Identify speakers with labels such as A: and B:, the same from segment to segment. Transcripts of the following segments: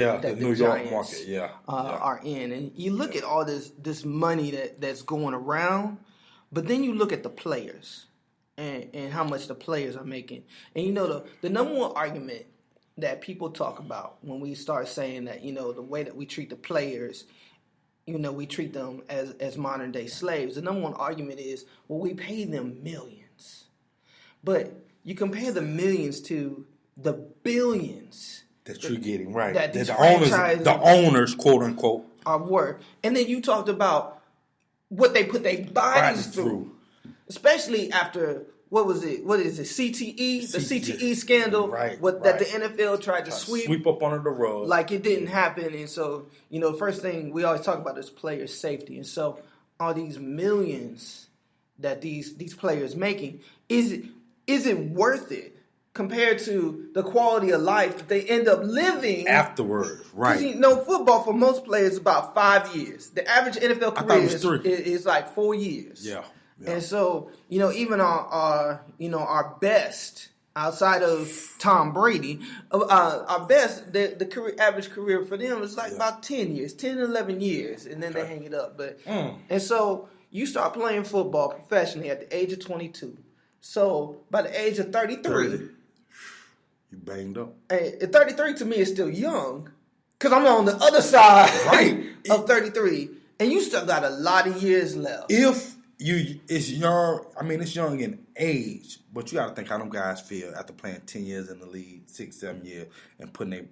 A: Yeah, the
B: that the
A: New York
B: Giants
A: market. Yeah.
B: are in. And you look at all this money that's going around, but then you look at the players and how much the players are making. And the number one argument that people talk about when we start saying that, the way that we treat the players, we treat them as modern day slaves. The number one argument is, well, we pay them millions. But you compare the millions to the billions
A: that you're getting, right?
B: That these
A: the owners, quote unquote,
B: are worth. And then you talked about what they put their bodies through, especially after what was it? What is it? CTE, the CTE scandal, that the NFL tried to sweep
A: up under the rug,
B: like it didn't happen. And so, the first thing we always talk about is player safety. And so, all these millions that these players making, is it worth it compared to the quality of life that they end up living
A: afterwards? Right.
B: Because football for most players is about 5 years. The average NFL career is like 4 years.
A: Yeah.
B: And so, even our best outside of Tom Brady, our best, the average career for them is like about 10 years, 10, 11 years, and then they hang it up. But and so you start playing football professionally at the age of 22. So by the age of 33,
A: you banged up.
B: 33 to me is still young, because I'm on the other side of 33, and you still got a lot of years left.
A: It's young. I mean, it's young in age, but you got to think how them guys feel after playing 10 years in the league, 6, 7 years, and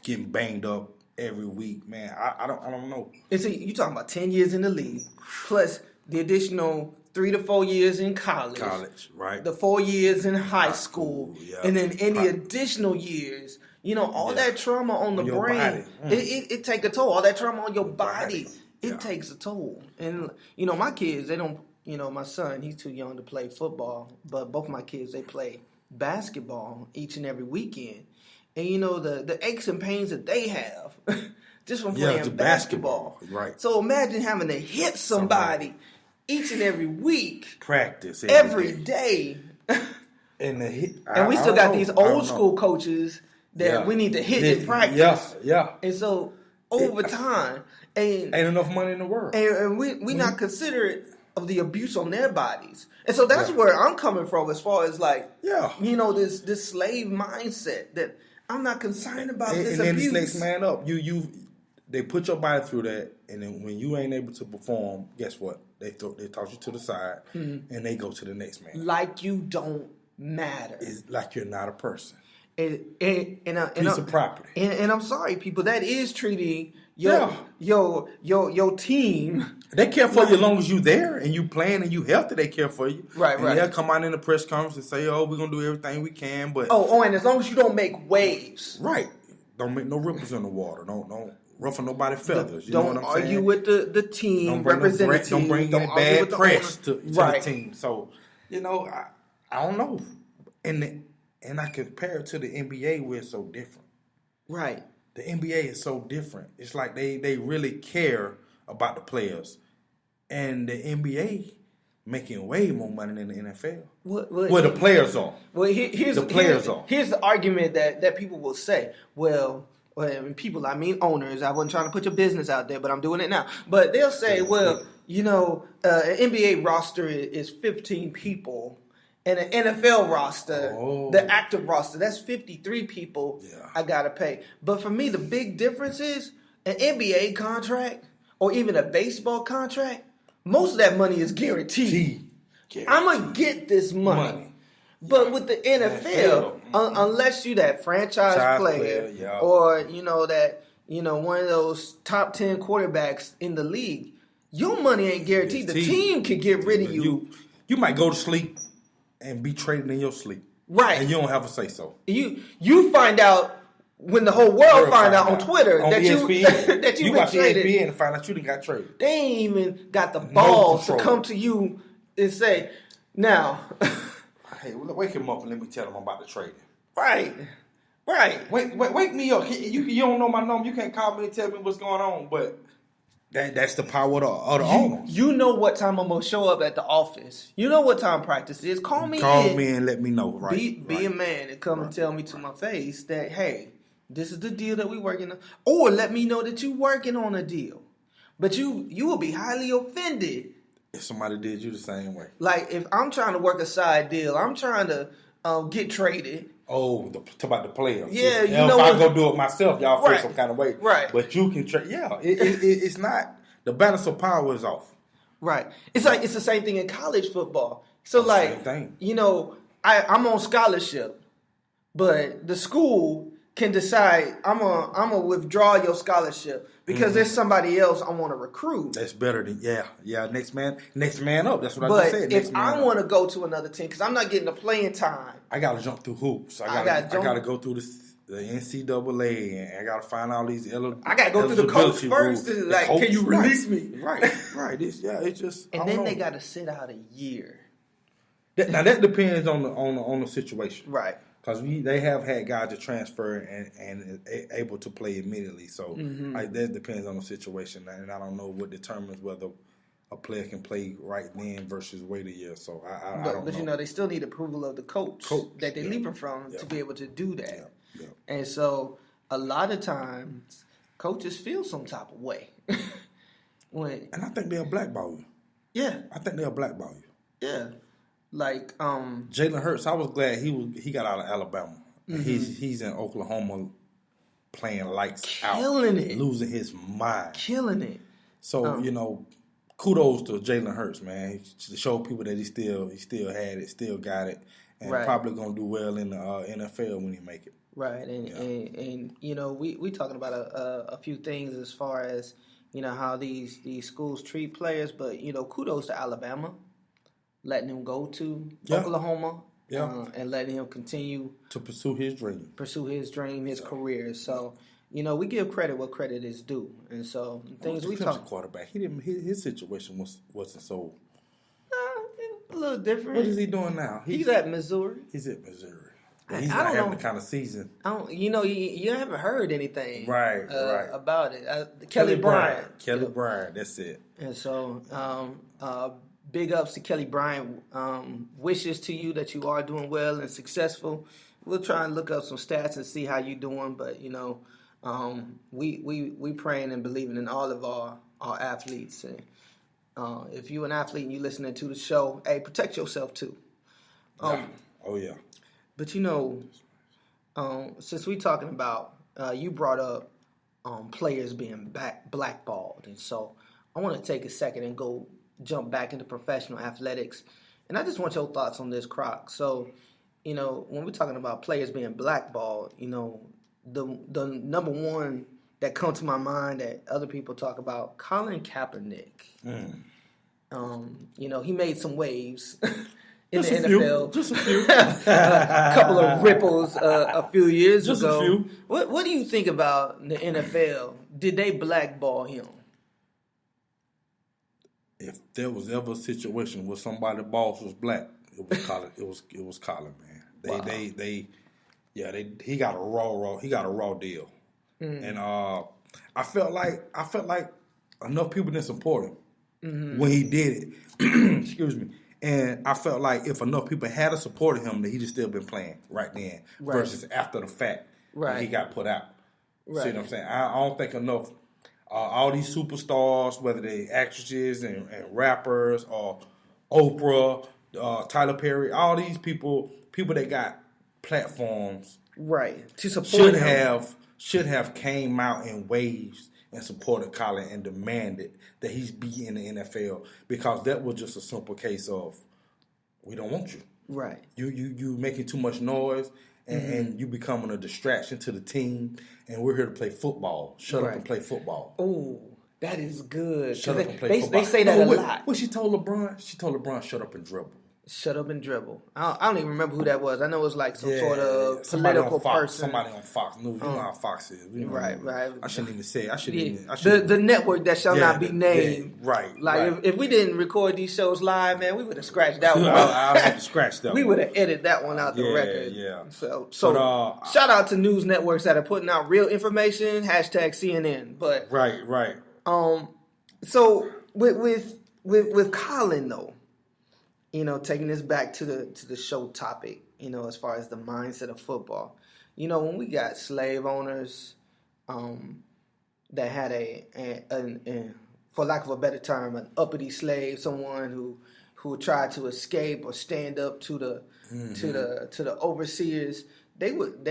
A: getting banged up every week. Man, I don't know.
B: And see, you talking about 10 years in the league, plus the additional 3 to 4 years in college.
A: Right.
B: The 4 years in high school, and then any additional years. All that trauma on the brain, it take a toll. All that trauma on your body. It takes a toll. And, my kids, they don't, my son, he's too young to play football, but both my kids, they play basketball each and every weekend. And, the aches and pains that they have just from playing basketball.
A: Right.
B: So imagine having to hit somebody each and every week.
A: Practice.
B: Every day.
A: And
B: we still got these old school coaches that we need to hit in practice.
A: Yeah.
B: And so over time, ain't
A: enough money in the world,
B: and we not considerate of the abuse on their bodies, and so that's where I'm coming from as far as this slave mindset that I'm not concerned about this abuse.
A: And then this next man up, they put your body through that, and then when you ain't able to perform, guess what? They toss you to the side, and they go to the next man
B: like you don't matter.
A: It's like you're not a person.
B: And
A: piece of property.
B: And I'm sorry, people, that is treating your team.
A: They care for you as long as you there and you playing and you healthy. They care for you.
B: Right.
A: They'll come out in the press conference and say, "Oh, we're gonna do everything we can." But
B: and as long as you don't make waves,
A: right? Don't make no ripples in the water. Don't ruffle nobody's feathers. You know what I'm saying?
B: Don't argue with the team representatives.
A: Don't bring any bad press to the team. So I don't know. And I compare it to the NBA where it's so different.
B: Right.
A: The NBA is so different. It's like they really care about the players. And the NBA making way more money than the NFL. Where the players are.
B: Well, here's the argument that people will say. Well, people, I mean owners. I wasn't trying to put your business out there, but I'm doing it now. But they'll say, an NBA roster is 15 people. And an NFL roster, the active roster, that's 53 people I got to pay. But for me, the big difference is an NBA contract or even a baseball contract, most of that money is guaranteed. I'm going to get this money. But with the NFL, unless you that franchise player or, one of those top 10 quarterbacks in the league, your money ain't guaranteed. The team can get rid of you.
A: You might go to sleep and be traded in your sleep.
B: Right.
A: And you don't have a say-so.
B: You find out when the whole world find out on Twitter
A: on
B: that
A: ESPN,
B: that
A: you
B: been traded.
A: ESPN and find out you done got traded.
B: They ain't even got the balls to come to you and say, now.
A: Hey, wake him up and let me tell him I'm about to trade him.
B: Right.
A: Wake me up. You don't know my number. You can't call me and tell me what's going on, but that's the power of the owner.
B: You know what time I'm going to show up at the office. You know what time practice is. Call me
A: and let me know. Right.
B: Be a man and come and tell me to my face that, hey, This is the deal that we're working on. Or let me know that you're working on a deal. But you will be highly offended
A: if somebody did you the same way.
B: Like, if I'm trying to work a side deal, I'm trying to get traded.
A: Oh, talk about the players.
B: Yeah,
A: if I go do it myself, y'all feel some kind of way.
B: Right.
A: But you can trade. Yeah, it's not. The balance of power is off.
B: Right. It's like it's the same thing in college football. So, like,
A: same thing.
B: You know, I'm on scholarship, but the school can decide I'm gonna withdraw your scholarship because there's somebody else I want to recruit.
A: That's better than next man up. That's what
B: I
A: just said.
B: But if I want to go to another team because I'm not getting the playing time,
A: I gotta jump through hoops. I gotta go through the NCAA and I gotta find all these.
B: I gotta go through the coach first. Like, coach, can you release me?
A: Right. It's just.
B: And then they gotta sit out a year.
A: Now that depends on the situation,
B: right?
A: Because they have had guys to transfer and able to play immediately. So that depends on the situation, and I don't know what determines whether a player can play right then versus wait a year. So I don't know.
B: But you know, they still need approval of the coach that they're leaving from to be able to do that.
A: Yeah.
B: And so a lot of times coaches feel some type of way.
A: And I think they'll blackball you.
B: Yeah.
A: I think they'll blackball you.
B: Yeah. Like
A: Jalen Hurts, I was glad he got out of Alabama. He's in Oklahoma playing lights out, losing his mind,
B: killing it.
A: So you know, kudos to Jalen Hurts, man, to show people that he still had it, still got it, and probably gonna do well in the NFL when he make it.
B: Right, and you know, we talking about a few things as far as, you know, how these schools treat players, but you know, kudos to Alabama, letting him go to Oklahoma, and letting him continue
A: to pursue his dream,
B: his career. So, you know, we give credit what credit is due, and so things we talk.
A: Quarterback, his situation wasn't so.
B: A little different.
A: What is he doing now?
B: He's at Missouri.
A: He's at Missouri. He's not having the kind of season.
B: You know, you haven't heard anything
A: right
B: about it. Kelly Bryant.
A: Kelly Bryant, that's it.
B: And so, big ups to Kelly Bryant. Wishes to you that you are doing well and successful. We'll try and look up some stats and see how you're doing. But, you know, we praying and believing in all of our athletes. And if you're an athlete and you're listening to the show, hey, protect yourself too.
A: Oh, yeah.
B: But, you know, since we're talking about, you brought up players being blackballed. And so I want to take a second and jump back into professional athletics. And I just want your thoughts on this, Croc. So, you know, when we're talking about players being blackballed, you know, the number one that comes to my mind that other people talk about, Colin Kaepernick. You know, he made some waves in the NFL.
A: Just a few.
B: A couple of ripples a few years ago.
A: Just a few.
B: What do you think about the NFL? Did they blackball him? If
A: there was ever a situation where somebody's boss was black, it was Colin. it was Colin, man. He got a raw deal, and I felt like enough people didn't support him when he did it. Excuse me. And I felt like if enough people had supported him, that he'd still been playing right then versus after the fact when he got put out.
B: Right.
A: See what I'm saying? I don't think enough. All these superstars, whether they actresses and rappers or Oprah, Tyler Perry, all these people that got platforms,
B: to support
A: should have came out in waves and supported Colin and demanded that he's be in the NFL, because that was just a simple case of, we don't want you.
B: Right.
A: You making too much noise. And you becoming a distraction to the team, and we're here to play football. Shut up and play football.
B: Oh, that is good.
A: Shut up and play football.
B: They say that a lot.
A: What she told LeBron? She told LeBron, shut up and dribble.
B: Shut up and dribble. I don't even remember who that was. I know it was like some sort of political person.
A: Somebody on Fox News. You know how Fox is.
B: Right.
A: I shouldn't even say it.
B: The network that shall not be named.
A: Right.
B: Like, if we didn't record these shows live, man, we would have scratched that one out.
A: I would have to scratch that one.
B: We would have edited that one out the record.
A: Yeah.
B: So shout out to news networks that are putting out real information. #CNN. But
A: right.
B: So with Colin though, you know, taking this back to the show topic, you know, as far as the mindset of football, when we got slave owners that had a for lack of a better term, an uppity slave, someone who tried to escape or stand up to the to the overseers, they would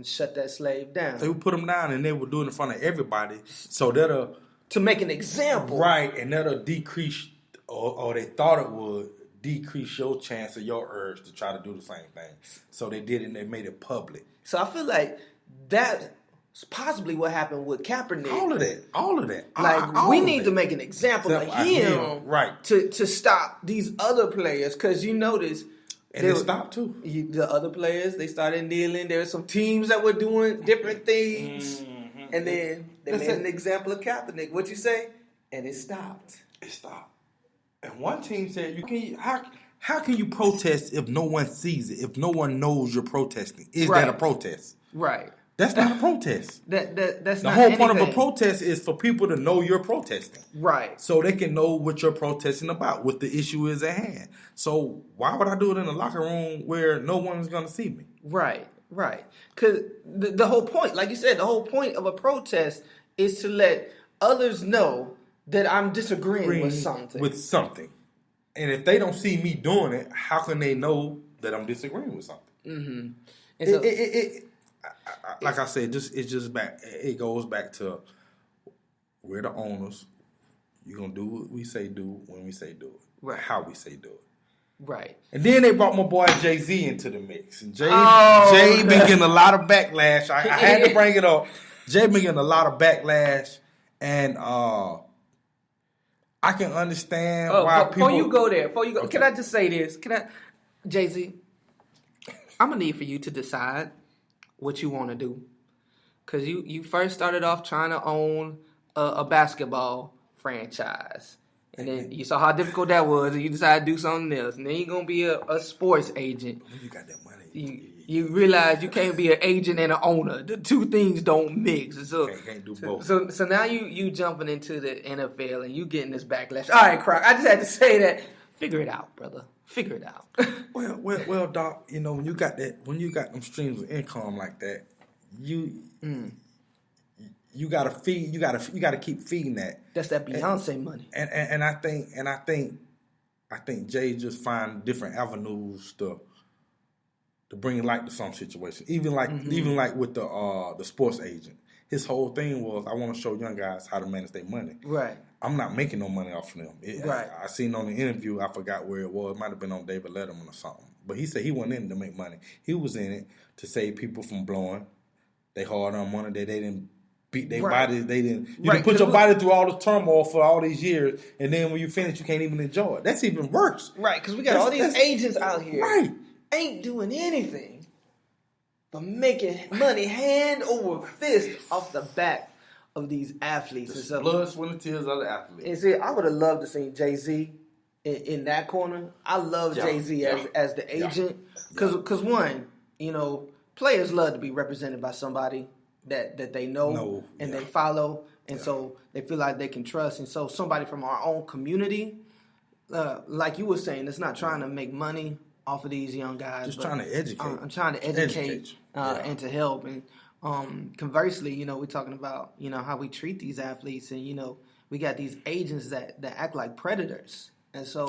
B: shut that slave down.
A: They would put him down, and they would do it in front of everybody, so that'll
B: to make an example,
A: right? And that'll decrease, or they thought it would decrease your chance or your urge to try to do the same thing. So they did it, and they made it public.
B: So I feel like that's possibly what happened with Kaepernick.
A: All of that.
B: Like we need to make an example of him,
A: right?
B: To stop these other players, because you notice.
A: And they stopped too.
B: The other players, they started kneeling. There were some teams that were doing different things. Mm-hmm. And then they made an example of Kaepernick. What you say? And it stopped.
A: It stopped. And one team said, how can you protest if no one sees it, if no one knows you're protesting? Is that a protest?
B: Right.
A: That's not a protest.
B: That's
A: the whole point of a protest is for people to know you're protesting.
B: Right.
A: So they can know what you're protesting about, what the issue is at hand. So why would I do it in a locker room where no one's going to see me?
B: Right. Because the whole point, like you said, the whole point of a protest is to let others know that I'm disagreeing with something.
A: And if they don't see me doing it, how can they know that I'm disagreeing with something? Mm-hmm. And so, like I said, it goes back to we're the owners. You're going to do what we say do when we say do it. Right. How we say do it.
B: Right.
A: And then they brought my boy Jay-Z into the mix. And Jay been getting a lot of backlash. I had to bring it up. Jay been getting a lot of backlash. And I can understand why people...
B: Before you go there, okay. Can I just say this? Jay-Z, I'm going to need for you to decide what you want to do. Because you first started off trying to own a basketball franchise. And then you saw how difficult that was, and you decided to do something else. And then you're going to be a sports agent.
A: You got that money.
B: You realize you can't be an agent and an owner. The two things don't mix. So
A: can't do both.
B: So now you jumping into the NFL, and you getting this backlash. All right, Croc, I just had to say that. Figure it out, brother. Figure it out.
A: well, Doc. When you got them streams of income like that, you gotta feed. You gotta keep feeding that.
B: That's that Beyonce money.
A: And I think Jay just find different avenues to bring light to some situations. Even like with the sports agent, his whole thing was, I want to show young guys how to manage their money.
B: Right.
A: I'm not making no money off of them.
B: Right.
A: I seen on the interview, I forgot where it was. It might have been on David Letterman or something. But he said he wasn't in it to make money. He was in it to save people from blowing they hard-earned money that they didn't beat their bodies. They didn't. You didn't put your body through all the turmoil for all these years, and then when you finish, you can't even enjoy it. That's even worse.
B: Right, because we got all these agents out here.
A: Right.
B: Ain't doing anything but making money hand over fist off the back of these athletes.
A: The blood, sweat, and tears of the athletes.
B: And see, I would have loved to see Jay-Z in that corner. I love Jay-Z as the agent. Because one, players love to be represented by somebody that they know and they follow. And so they feel like they can trust. And so somebody from our own community, like you were saying, that's not trying to make money off of these young guys.
A: Just trying to educate.
B: I'm trying to educate and to help. And conversely, we're talking about, how we treat these athletes. And, we got these agents that act like predators. And so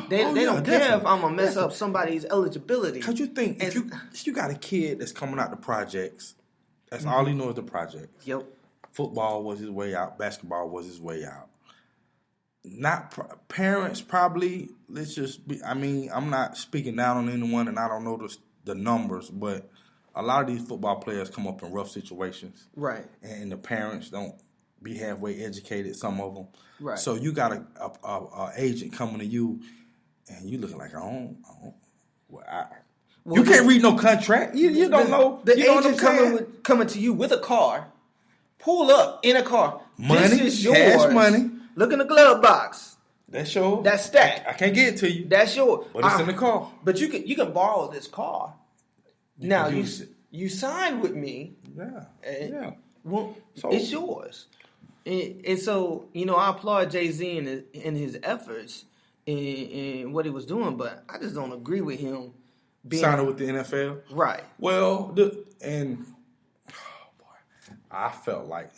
B: they don't care if I'm going to mess up somebody's eligibility.
A: Because you think, if you got a kid that's coming out the projects, that's all he knows, the projects.
B: Yep.
A: Football was his way out. Basketball was his way out. Parents probably, let's just be, I'm not speaking down on anyone, and I don't know the numbers, but a lot of these football players come up in rough situations.
B: Right.
A: And the parents don't be halfway educated, some of them.
B: Right.
A: So you got a agent coming to you, and you looking like, you can't read no contract. You don't know.
B: The agent coming to you with a car, pull up in a car.
A: Money,
B: this is yours.
A: Cash money.
B: Look in the glove box.
A: That's yours.
B: That's stacked.
A: I can't get it to you.
B: That's yours.
A: But it's in the car.
B: But you can borrow this car. Now you signed with me.
A: Yeah.
B: Well, it's yours. And so, I applaud Jay-Z in his efforts in what he was doing, but I just don't agree with him
A: signing with the NFL.
B: Right.
A: Well, I felt like